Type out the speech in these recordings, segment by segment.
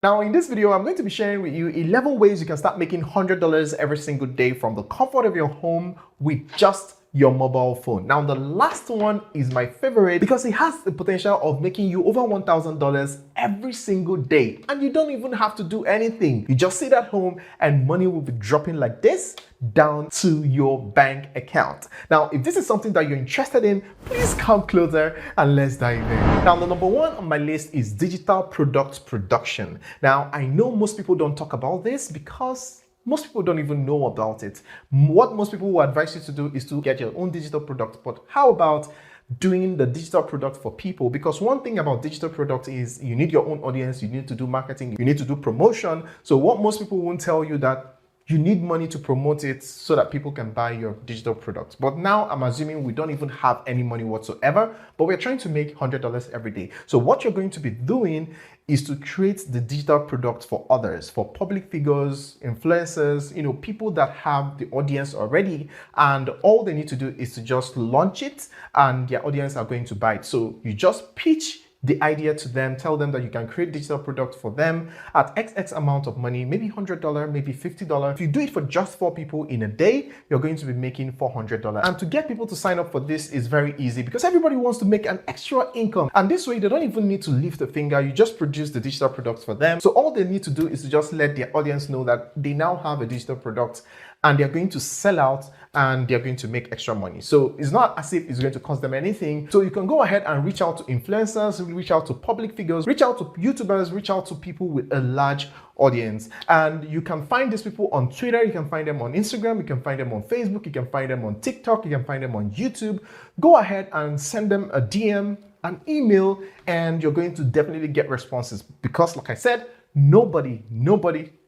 Now in this video, I'm going to be sharing with you 11 ways you can start making $100 every single day from the comfort of your home with just your mobile phone. Now the last one is my favorite because it has the potential of making you over $1,000 every single day, and you don't even have to do anything. You just sit at home and money will be dropping like this down to your bank account. Now if this is something that you're interested in, please come closer and let's dive in. Now the number one on my list is digital product production. Now I know most people don't talk about this because most people don't even know about it. What most people will advise you to do is to get your own digital product. But how about doing the digital product for people? Because one thing about digital product is you need your own audience, you need to do marketing, you need to do promotion. So what most people won't tell you that you need money to promote it so that people can buy your digital products. But now I'm assuming we don't even have any money whatsoever, but we're trying to make $100 every day. So what you're going to be doing is to create the digital product for others, for public figures, influencers, people that have the audience already, and all they need to do is to just launch it and their audience are going to buy it. So you just pitch the idea to them, tell them that you can create digital product for them at XX amount of money, maybe $100, maybe $50. If you do it for just 4 people in a day, you're going to be making $400. And to get people to sign up for this is very easy because everybody wants to make an extra income. And this way, they don't even need to lift a finger. You just produce the digital products for them. So all they need to do is to just let their audience know that they now have a digital product and they're going to sell out and they're going to make extra money. So it's not as if it's going to cost them anything. So you can go ahead and reach out to influencers, reach out to public figures, reach out to YouTubers, reach out to people with a large audience. And you can find these people on Twitter, you can find them on Instagram, you can find them on Facebook, you can find them on TikTok, you can find them on YouTube. Go ahead and send them a DM, an email, and you're going to definitely get responses because like I said, nobody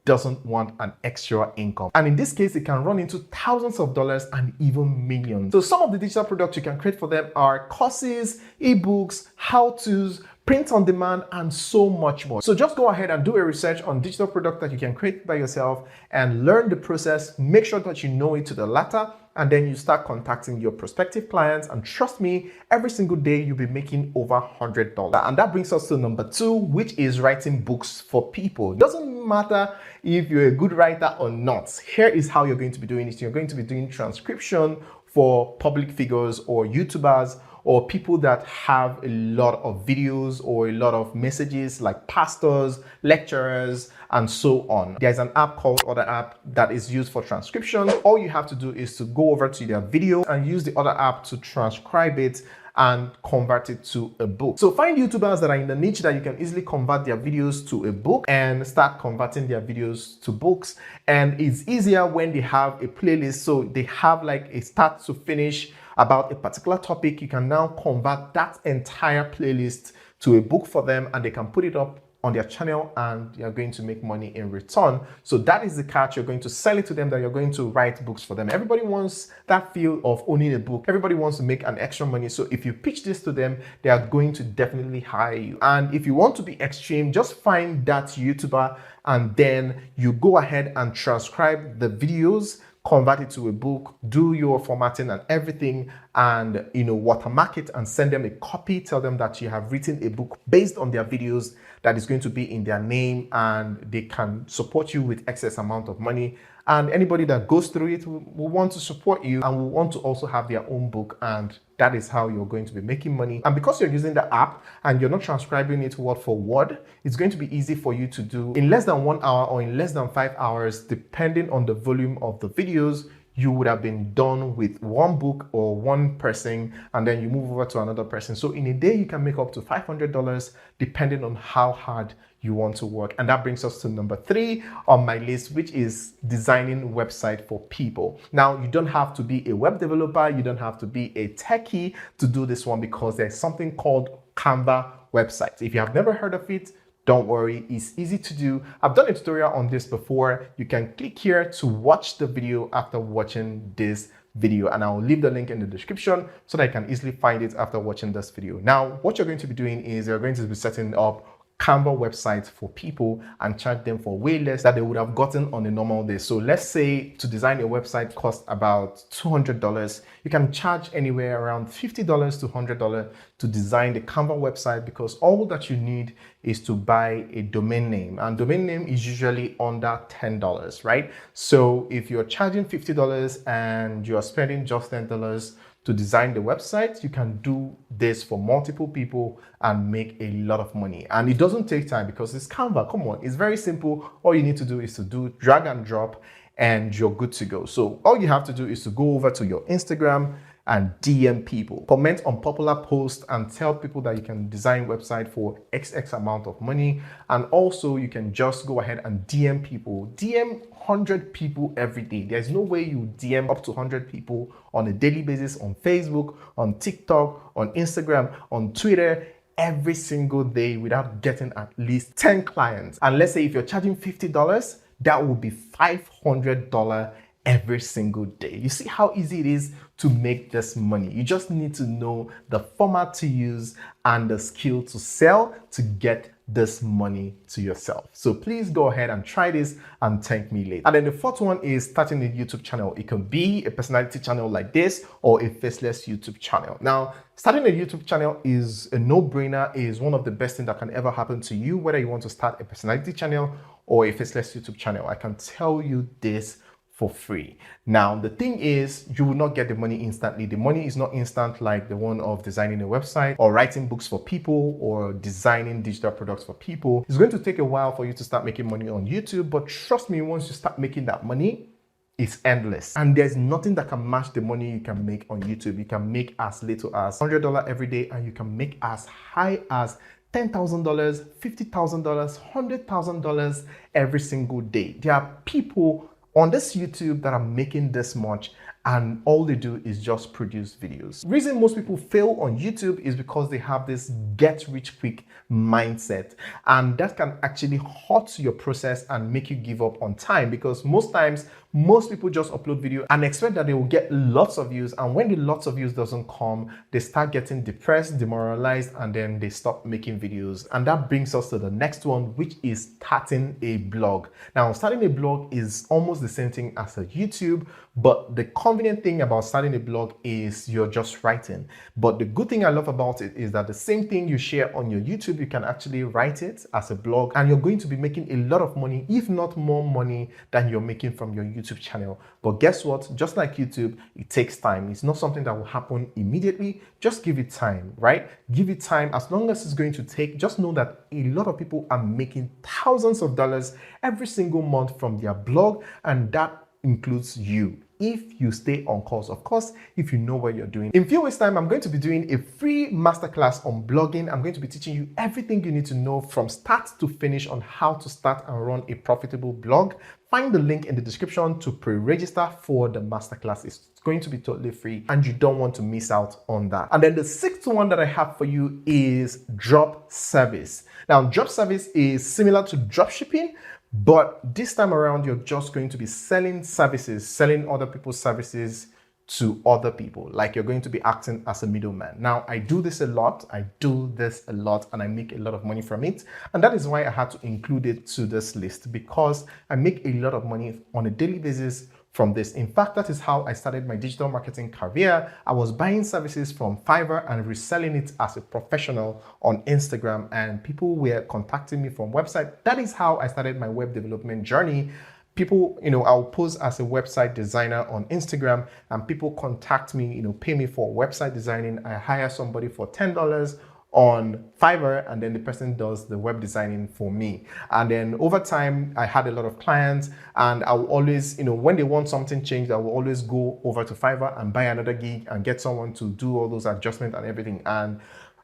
doesn't want an extra income. And in this case, it can run into thousands of dollars and even millions. So some of the digital products you can create for them are courses, ebooks, how-tos, print on demand, and so much more. So just go ahead and do a research on digital product that you can create by yourself and learn the process. Make sure that you know it to the latter, and then you start contacting your prospective clients. And trust me, every single day you'll be making over $100. And that brings us to number 2, which is writing books for people. It doesn't matter if you're a good writer or not. Here is how you're going to be doing it. You're going to be doing transcription for public figures or YouTubers or people that have a lot of videos or a lot of messages like pastors, lecturers, and so on. There's an app called Other App that is used for transcription. All you have to do is to go over to their video and use the Other App to transcribe it and convert it to a book. So find YouTubers that are in the niche that you can easily convert their videos to a book and start converting their videos to books. And it's easier when they have a playlist. So they have like a start to finish about a particular topic. You can now convert that entire playlist to a book for them and they can put it up on their channel and you're going to make money in return. So that is the catch. You're going to sell it to them that you're going to write books for them. Everybody wants that feel of owning a book. Everybody wants to make an extra money. So if you pitch this to them, they are going to definitely hire you. And if you want to be extreme, just find that YouTuber and then you go ahead and transcribe the videos, convert it to a book, do your formatting and everything, and watermark it and send them a copy. Tell them that you have written a book based on their videos that is going to be in their name, and they can support you with excess amount of money. And anybody that goes through it will want to support you and will want to also have their own book, and that is how you're going to be making money. And because you're using the app and you're not transcribing it word for word, it's going to be easy for you to do in less than 1 hour or in less than 5 hours, depending on the volume of the videos. You would have been done with one book or one person, and then you move over to another person. So in a day, you can make up to $500 depending on how hard you want to work. And that brings us to number 3 on my list, which is designing website for people. Now, you don't have to be a web developer. You don't have to be a techie to do this one because there's something called Canva websites. If you have never heard of it, don't worry, it's easy to do. I've done a tutorial on this before. You can click here to watch the video after watching this video, and I'll leave the link in the description so that you can easily find it after watching this video. Now, what you're going to be doing is you're going to be setting up Canva websites for people and charge them for way less that they would have gotten on a normal day. So let's say to design a website costs about $200. You can charge anywhere around $50 to $100 to design the Canva website, because all that you need is to buy a domain name, and domain name is usually under $10, right? So if you're charging $50 and you're spending just $10 to design the website, you can do this for multiple people and make a lot of money. And it doesn't take time because it's Canva. Come on, it's very simple. All you need to do is to do drag and drop and you're good to go. So all you have to do is to go over to your Instagram and DM people, comment on popular posts and tell people that you can design website for XX amount of money. And also you can just go ahead and DM people, DM 100 people every day. There's no way you DM up to 100 people on a daily basis on Facebook, on TikTok, on Instagram, on Twitter, every single day without getting at least 10 clients. And let's say if you're charging $50, that would be $500 every single day. You see how easy it is to make this money. You just need to know the format to use and the skill to sell to get this money to yourself. So please go ahead and try this and thank me later. And then the fourth one is starting a YouTube channel. It can be a personality channel like this or a faceless YouTube channel. Now, starting a YouTube channel is a no-brainer, is one of the best things that can ever happen to you, whether you want to start a personality channel or a faceless YouTube channel. I can tell you this for free. Now, the thing is, you will not get the money instantly. The money is not instant like the one of designing a website or writing books for people or designing digital products for people. It's going to take a while for you to start making money on YouTube, but trust me, once you start making that money, it's endless. And there's nothing that can match the money you can make on YouTube. You can make as little as $100 every day, and you can make as high as $10,000, $50,000, $100,000 every single day. There are people on this YouTube that are making this much, and all they do is just produce videos. The reason most people fail on YouTube is because they have this get rich quick mindset, and that can actually hurt your process and make you give up on time, because most times most people just upload video and expect that they will get lots of views, and when the lots of views doesn't come, they start getting depressed, demoralized, and then they stop making videos. And that brings us to the next one, which is starting a blog. Now, starting a blog is almost the same thing as a YouTube, but the convenient thing about starting a blog is you're just writing. But the good thing I love about it is that the same thing you share on your YouTube, you can actually write it as a blog, and you're going to be making a lot of money, if not more money than you're making from your YouTube channel. But guess what? Just like YouTube, it takes time. It's not something that will happen immediately. Just give it time, right? Give it time. As long as it's going to take, just know that a lot of people are making thousands of dollars every single month from their blog, and that includes you, if you stay on course. Of course, if you know what you're doing. In a few weeks' time, I'm going to be doing a free masterclass on blogging. I'm going to be teaching you everything you need to know from start to finish on how to start and run a profitable blog. Find the link in the description to pre-register for the masterclass. It's going to be totally free and you don't want to miss out on that. And then the sixth one that I have for you is drop service. Now, drop service is similar to drop shipping, but this time around, you're just going to be selling services, selling other people's services to other people. Like you're going to be acting as a middleman. Now, I do this a lot. And I make a lot of money from it. And that is why I had to include it to this list, because I make a lot of money on a daily basis from this. In fact, that is how I started my digital marketing career. I was buying services from Fiverr and reselling it as a professional on Instagram, and people were contacting me from website. That is how I started my web development journey. People, I'll post as a website designer on Instagram, and people contact me, pay me for website designing. I hire somebody for $10 on Fiverr, and then the person does the web designing for me. And then over time, I had a lot of clients, and I will always, when they want something changed, I will always go over to Fiverr and buy another gig and get someone to do all those adjustments and everything. And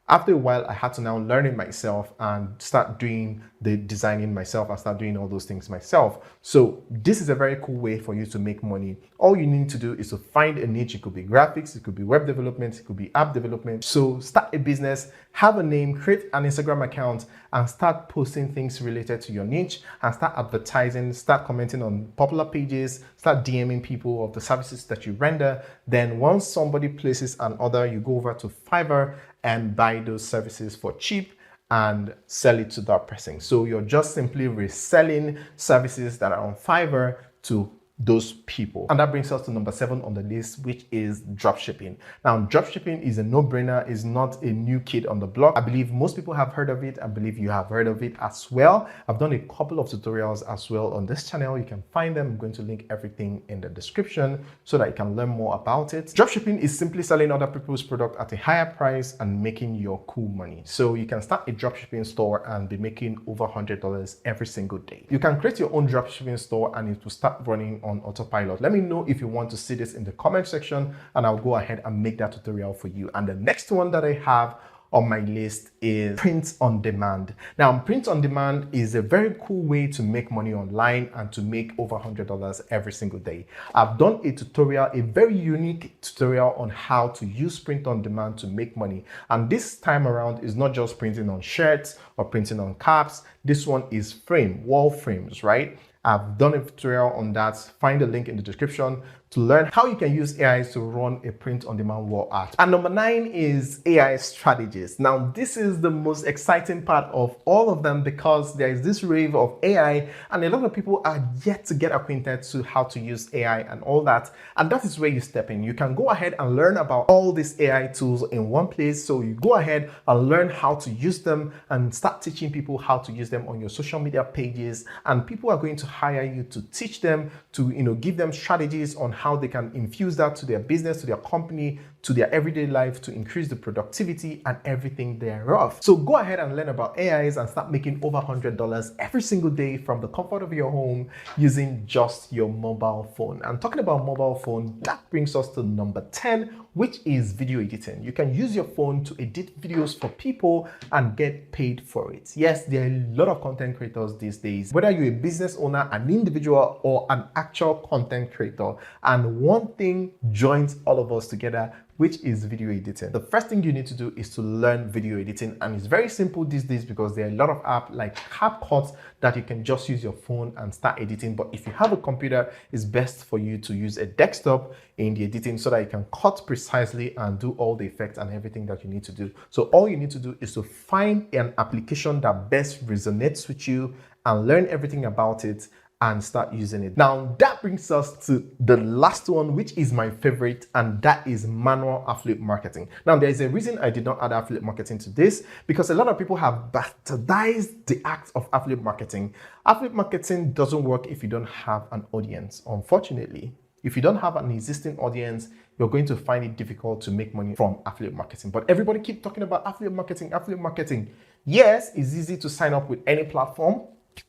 after a while, I had to now learn it myself and start doing the designing myself and start doing all those things myself. So this is a very cool way for you to make money. All you need to do is to find a niche. It could be graphics, it could be web development, it could be app development. So start a business, have a name, create an Instagram account, and start posting things related to your niche, and start advertising, start commenting on popular pages, start DMing people of the services that you render. Then once somebody places an order, you go over to Fiverr and buy those services for cheap, and sell it to that person. So you're just simply reselling services that are on Fiverr to those people. And that brings us to number 7 on the list, which is dropshipping. Now, dropshipping is a no-brainer, is not a new kid on the block. I believe most people have heard of it. I believe you have heard of it as well. I've done a couple of tutorials as well on this channel. You can find them. I'm going to link everything in the description so that you can learn more about it. Dropshipping is simply selling other people's product at a higher price and making your cool money. So you can start a dropshipping store and be making over $100 every single day. You can create your own dropshipping store and it will start running on autopilot. Let me know if you want to see this in the comment section and I'll go ahead and make that tutorial for you. And the next one that I have on my list is print on demand. Now, print on demand is a very cool way to make money online and to make over $100 every single day. I've done a tutorial, a very unique tutorial on how to use print on demand to make money. And this time around is not just printing on shirts or printing on caps. This one is wall frames, right? I've done a tutorial on that. Find the link in the description to learn how you can use AI to run a print-on-demand wall art. And number 9 is AI strategies. Now, this is the most exciting part of all of them because there is this wave of AI and a lot of people are yet to get acquainted to how to use AI and all that. And that is where you step in. You can go ahead and learn about all these AI tools in one place. So you go ahead and learn how to use them and start teaching people how to use them on your social media pages. And people are going to hire you to teach them, to give them strategies on how they can infuse that to their business, to their company, to their everyday life to increase the productivity and everything thereof. So go ahead and learn about AIs and start making over $100 every single day from the comfort of your home using just your mobile phone. And talking about mobile phone, that brings us to number 10, which is video editing. You can use your phone to edit videos for people and get paid for it. Yes, there are a lot of content creators these days, whether you're a business owner, an individual, or an actual content creator. And one thing joins all of us together, which is video editing. The first thing you need to do is to learn video editing, and it's very simple these days because there are a lot of apps like CapCut that you can just use your phone and start editing. But if you have a computer, it's best for you to use a desktop in the editing so that you can cut precisely and do all the effects and everything that you need to do. So all you need to do is to find an application that best resonates with you and learn everything about it and start using it. Now, that brings us to the last one, which is my favorite, and that is manual affiliate marketing. Now, there is a reason I did not add affiliate marketing to this, because a lot of people have bastardized the act of affiliate marketing. Affiliate marketing doesn't work if you don't have an audience, unfortunately. If you don't have an existing audience, you're going to find it difficult to make money from affiliate marketing. But everybody keep talking about affiliate marketing, affiliate marketing. Yes, it's easy to sign up with any platform,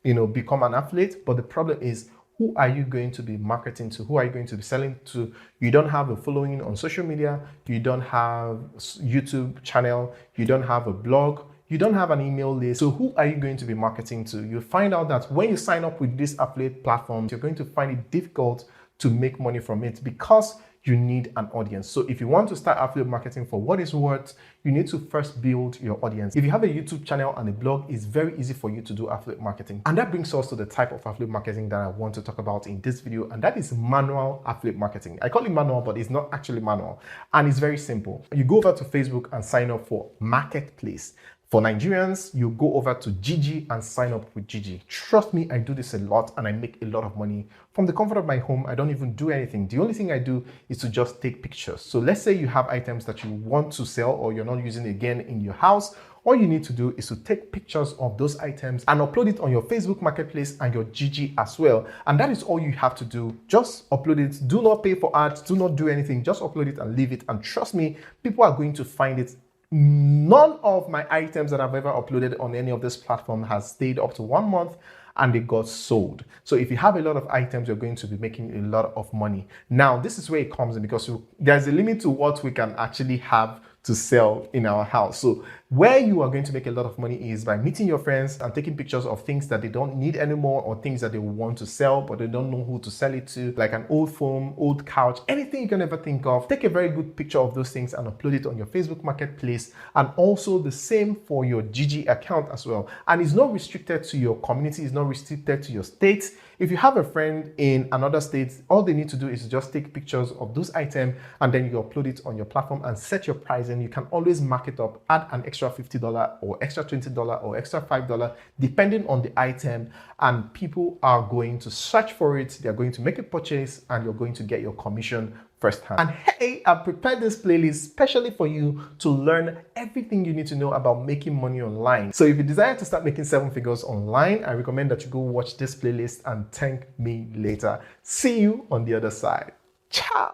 become an affiliate, but the problem is, who are you going to be marketing to? Who are you going to be selling to? You don't have a following on social media, you don't have YouTube channel, you don't have a blog, you don't have an email list. So who are you going to be marketing to? You find out that when you sign up with these affiliate platforms, you're going to find it difficult to make money from it because you need an audience. So if you want to start affiliate marketing for what it's worth, you need to first build your audience. If you have a YouTube channel and a blog, it's very easy for you to do affiliate marketing. And that brings us to the type of affiliate marketing that I want to talk about in this video, and that is manual affiliate marketing. I call it manual, but it's not actually manual. And it's very simple. You go over to Facebook and sign up for Marketplace. For Nigerians, you go over to Gigi and sign up with Gigi. Trust me, I do this a lot and I make a lot of money from the comfort of my home. I don't even do anything. The only thing I do is to just take pictures. So let's say you have items that you want to sell or you're not using again in your house. All you need to do is to take pictures of those items and upload it on your Facebook Marketplace and your Gigi as well. And that is all you have to do. Just upload it. Do not pay for ads. Do not do anything. Just upload it and leave it. And trust me, people are going to find it. None of my items that I've ever uploaded on any of this platform has stayed up to 1 month and they got sold. So if you have a lot of items, you're going to be making a lot of money. Now, this is where it comes in because there's a limit to what we can actually have to sell in our house. So where you are going to make a lot of money is by meeting your friends and taking pictures of things that they don't need anymore or things that they want to sell, but they don't know who to sell it to, like an old phone, old couch, anything you can ever think of. Take a very good picture of those things and upload it on your Facebook Marketplace, and also the same for your Gigi account as well. And it's not restricted to your community, it's not restricted to your state. If you have a friend in another state, all they need to do is just take pictures of those items and then you upload it on your platform and set your prices advertising, you can always mark it up, add an extra $50 or extra $20 or extra $5, depending on the item, and people are going to search for it, they're going to make a purchase, and you're going to get your commission firsthand. And hey, I've prepared this playlist specially for you to learn everything you need to know about making money online. So if you desire to start making 7 figures online, I recommend that you go watch this playlist and thank me later. See you on the other side. Ciao.